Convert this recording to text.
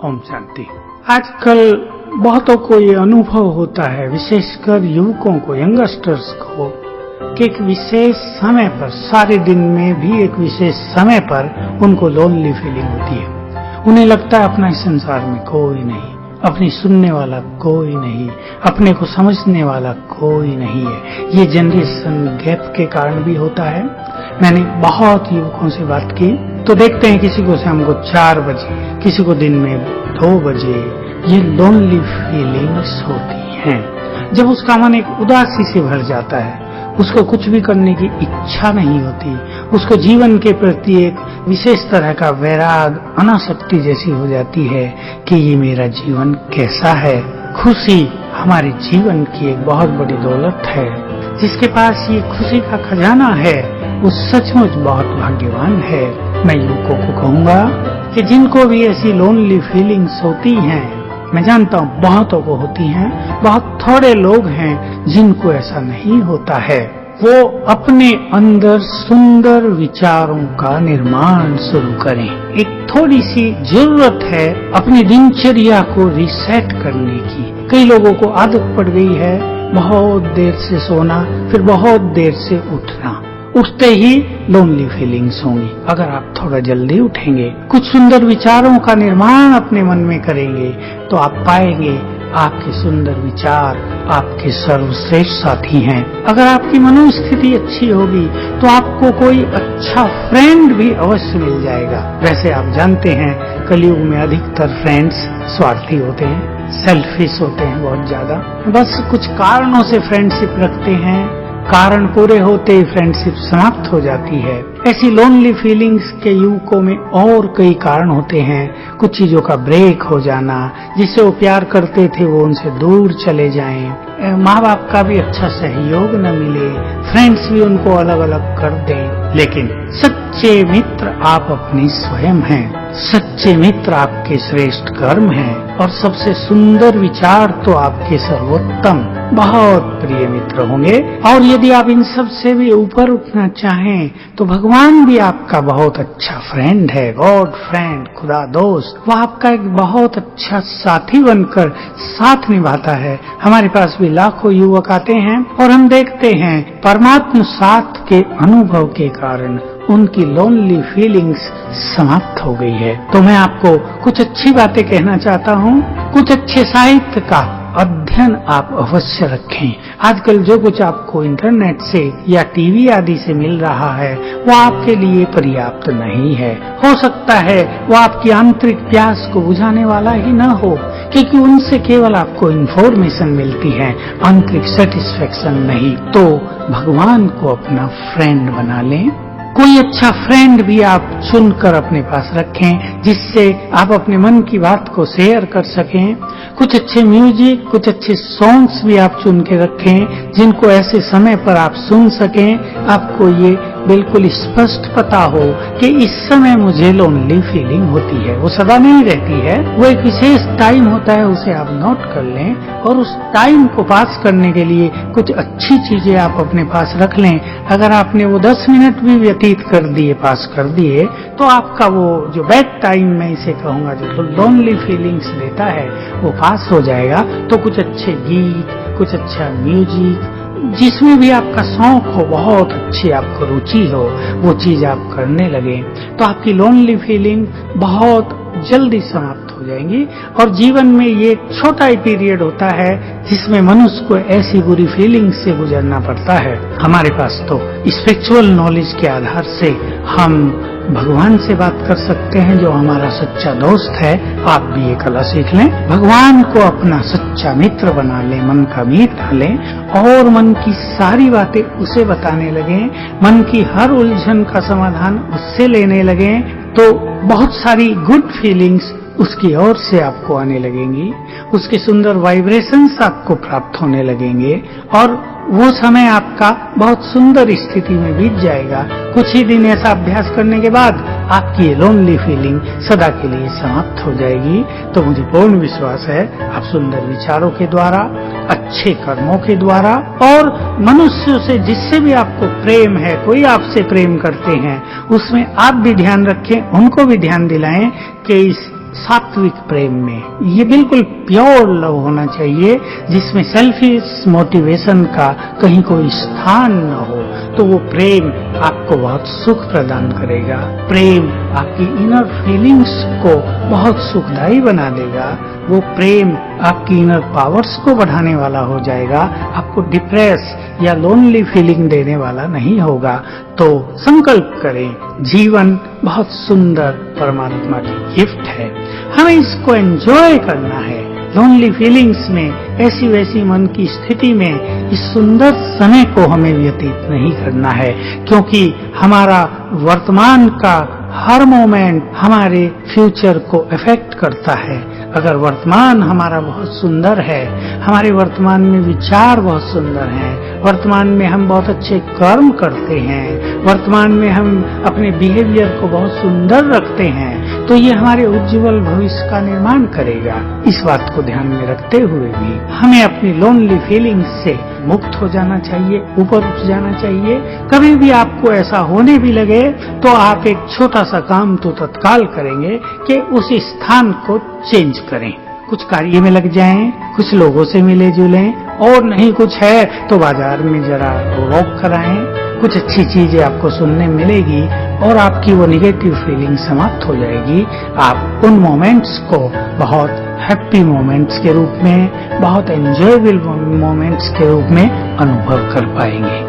ओम शांति। आजकल बहुतों को ये अनुभव होता है, विशेषकर युवकों को, यंगस्टर्स को, कि एक विशेष समय पर, सारे दिन में भी एक विशेष समय पर उनको लोनली फीलिंग होती है। उन्हें लगता है अपना इस संसार में कोई नहीं, अपनी सुनने वाला कोई नहीं, अपने को समझने वाला कोई नहीं है। ये जनरेशन गैप के कारण भी होता है। मैंने बहुत युवकों से बात की तो देखते हैं किसी को शाम को 4 बजे, किसी को दिन में 2 बजे ये लोनली फीलिंग्स होती हैं। जब उसका मन एक उदासी से भर जाता है, उसको कुछ भी करने की इच्छा नहीं होती, उसको जीवन के प्रति एक विशेष तरह का वैराग, अनासक्ति जैसी हो जाती है कि ये मेरा जीवन कैसा है। खुशी हमारे जीवन की एक बहुत बड़ी दौलत है। जिसके पास ये खुशी का खजाना है वो सचमुच बहुत भाग्यवान है। मैं युवकों को कहूंगा कि जिनको भी ऐसी लोनली फीलिंग्स होती हैं, मैं जानता हूँ बहुतों को होती हैं, बहुत थोड़े लोग हैं जिनको ऐसा नहीं होता है। वो अपने अंदर सुंदर विचारों का निर्माण शुरू करें। एक थोड़ी सी जरूरत है अपनी दिनचर्या को रिसेट करने की। कई लोगों को आदत पड़ गई है बहुत देर से सोना, फिर बहुत देर से उठना। उठते ही लोनली फीलिंग्स होंगी। अगर आप थोड़ा जल्दी उठेंगे, कुछ सुंदर विचारों का निर्माण अपने मन में करेंगे, तो आप पाएंगे आपके सुंदर विचार आपके सर्वश्रेष्ठ साथी हैं। अगर आपकी मनोस्थिति अच्छी होगी तो आपको कोई अच्छा फ्रेंड भी अवश्य मिल जाएगा। वैसे आप जानते हैं कलयुग में अधिकतर फ्रेंड्स स्वार्थी होते हैं, सेल्फिश होते हैं बहुत ज्यादा। बस कुछ कारणों से फ्रेंडशिप रखते हैं, कारण पूरे होते ही फ्रेंडशिप समाप्त हो जाती है। ऐसी लोनली फीलिंग्स के युवकों में और कई कारण होते हैं। कुछ चीजों का ब्रेक हो जाना, जिससे वो प्यार करते थे वो उनसे दूर चले जाएं, माँ बाप का भी अच्छा सहयोग न मिले, फ्रेंड्स भी उनको अलग अलग कर दें। लेकिन सच्चे मित्र आप अपनी स्वयं हैं, सच्चे मित्र आपके श्रेष्ठ कर्म हैं, और सबसे सुंदर विचार तो आपके सर्वोत्तम बहुत प्रिय मित्र होंगे। और यदि आप इन सब से भी ऊपर उठना चाहें तो भगवान भी आपका बहुत अच्छा फ्रेंड है, गॉड फ्रेंड, खुदा दोस्त। वो आपका एक बहुत अच्छा साथी बनकर साथ निभाता है। हमारे पास भी लाखों युवक आते हैं और हम देखते हैं परमात्मा साथ के अनुभव के कारण उनकी लोनली फीलिंग्स समाप्त हो गई है। तो मैं आपको कुछ अच्छी बातें कहना चाहता हूँ। कुछ अच्छे साहित्य का अध्ययन आप अवश्य रखें। आजकल जो कुछ आपको इंटरनेट से या टीवी आदि से मिल रहा है वो आपके लिए पर्याप्त नहीं है। हो सकता है वो आपकी आंतरिक प्यास को बुझाने वाला ही न हो, क्योंकि उनसे केवल आपको इंफॉर्मेशन मिलती है, आंतरिक सेटिस्फेक्शन नहीं। तो भगवान को अपना फ्रेंड बना लें। कोई अच्छा फ्रेंड भी आप चुनकर अपने पास रखें, जिससे आप अपने मन की बात को शेयर कर सकें। कुछ अच्छे म्यूजिक, कुछ अच्छे सॉन्ग्स भी आप चुन के रखें, जिनको ऐसे समय पर आप सुन सकें। आपको ये बिल्कुल स्पष्ट पता हो कि इस समय मुझे लोनली फीलिंग होती है। वो सदा नहीं रहती है, वो एक विशेष टाइम होता है, उसे आप नोट कर लें और उस टाइम को पास करने के लिए कुछ अच्छी चीजें आप अपने पास रख लें। अगर आपने वो 10 मिनट भी व्यतीत कर दिए, पास कर दिए, तो आपका वो जो बैड टाइम, मैं इसे कहूंगा, जो लोनली फीलिंग्स देता है वो पास हो जाएगा। तो कुछ अच्छे गीत, कुछ अच्छा म्यूजिक, जिसमें भी आपका शौक हो, बहुत अच्छी आपको रुचि हो, वो चीज आप करने लगे तो आपकी लोनली फीलिंग बहुत जल्दी समाप्त हो जाएंगी। और जीवन में ये एक छोटा ही पीरियड होता है जिसमें मनुष्य को ऐसी बुरी फीलिंग्स से गुजरना पड़ता है। हमारे पास तो स्पिरिचुअल नॉलेज के आधार से हम भगवान से बात कर सकते हैं, जो हमारा सच्चा दोस्त है। आप भी ये कला सीख लें, भगवान को अपना सच्चा मित्र बना लें, मन का मीत डालें और मन की सारी बातें उसे बताने लगें, मन की हर उलझन का समाधान उससे लेने लगें, तो बहुत सारी गुड फीलिंग्स उसकी ओर से आपको आने लगेंगी, उसके सुंदर वाइब्रेशंस आपको प्राप्त होने लगेंगे और वो समय आपका बहुत सुंदर स्थिति में बीत जाएगा। कुछ ही दिन ऐसा अभ्यास करने के बाद आपकी ये लोनली फीलिंग सदा के लिए समाप्त हो जाएगी। तो मुझे पूर्ण विश्वास है आप सुंदर विचारों के द्वारा, अच्छे कर्मों के द्वारा और मनुष्यों से जिससे भी आपको प्रेम है, कोई आपसे प्रेम करते हैं, उसमें आप भी ध्यान रखें, उनको भी ध्यान दिलाएं कि इस सात्विक प्रेम में। ये बिल्कुल प्योर लव होना चाहिए जिसमें सेल्फिश मोटिवेशन का कहीं कोई स्थान न हो। तो वो प्रेम आपको बहुत सुख प्रदान करेगा। प्रेम आपकी इनर फीलिंग्स को बहुत सुखदायी बना देगा। वो प्रेम आपकी इनर पावर्स को बढ़ाने वाला हो जाएगा। आपको डिप्रेस या लोनली फीलिंग देने वाला नहीं होगा। तो संकल्प करें, जीवन बहुत सुंदर परमात्मा की गिफ्ट है, हमें इसको एंजॉय करना है। लोनली फीलिंग्स में, ऐसी वैसी मन की स्थिति में इस सुंदर समय को हमें व्यतीत नहीं करना है, क्योंकि हमारा वर्तमान का हर मोमेंट हमारे फ्यूचर को अफेक्ट करता है। अगर वर्तमान हमारा बहुत सुंदर है, हमारे वर्तमान में विचार बहुत सुंदर हैं, वर्तमान में हम बहुत अच्छे कर्म करते हैं, वर्तमान में हम अपने बिहेवियर को बहुत सुंदर रखते हैं, तो ये हमारे उज्जवल भविष्य का निर्माण करेगा। इस बात को ध्यान में रखते हुए भी हमें अपनी लोनली फीलिंग्स से मुक्त हो जाना चाहिए, ऊपर उठ जाना चाहिए। कभी भी आपको ऐसा होने भी लगे तो आप एक छोटा सा काम तो तत्काल करेंगे कि उस स्थान को चेंज करें, कुछ कार्य में लग जाएं, कुछ लोगों से मिले जुलें, और नहीं कुछ है तो बाजार में जरा वॉक कराएं। कुछ अच्छी चीजें आपको सुनने मिलेगी और आपकी वो निगेटिव फीलिंग समाप्त हो जाएगी। आप उन मोमेंट्स को बहुत हैप्पी मोमेंट्स के रूप में, बहुत एंजॉयबल मोमेंट्स के रूप में अनुभव कर पाएंगे।